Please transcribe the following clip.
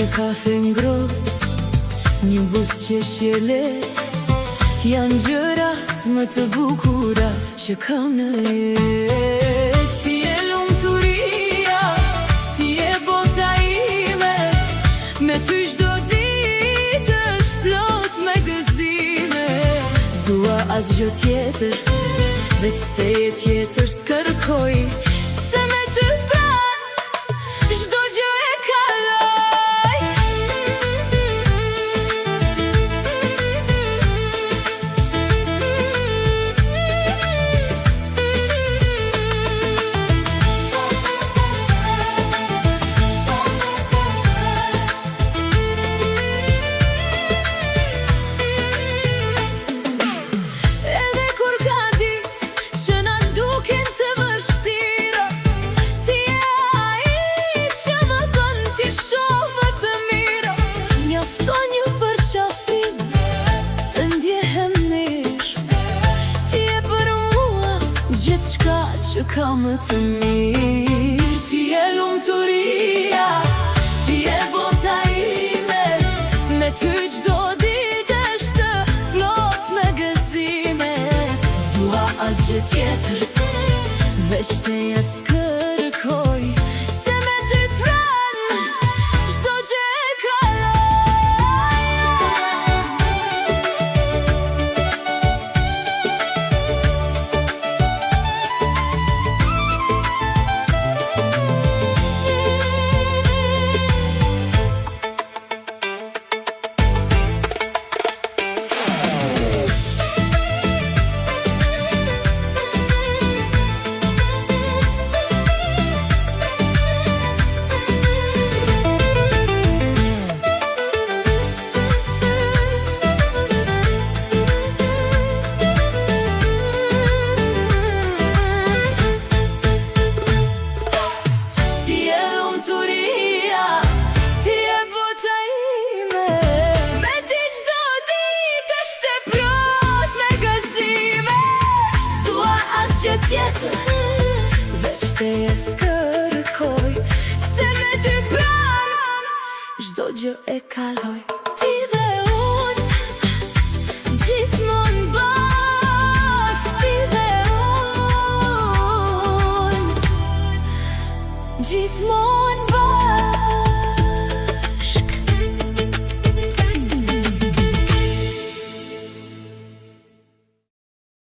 Një kafe ngrot, një buzëqeshje let, janë gjërat më të bukura që kam në jetë. Ti je lumturia, ti je bota ime, me ty çdo ditë është plot me gëzime. S'dua asgjë tjetër, vetë steje tjetër s'kërkoj, se me ty pranë çdo gjë e kaloj. Edhe kur ka ditë që na duken të vështira, ti je ai që më bën t'i shoh më të mira. Mjafton një përqafim të ndjehem mirë, ti je për mua gjithçka që ka më të mirë. Ti je lumturia, ti je bota ime, me ty çdo ditë është plot me gëzime. S'dua asgjë tjetër, veç teje s'kërkoj, se me ty pranë çdo gjë e kaloj. Ti je lumturia, ti je bota ime, me ty çdo ditë është e plot me gëzime. S'dua asgjë tjetër, veç teje s'kërkoj, se me ty pranë çdo gjë e kaloj.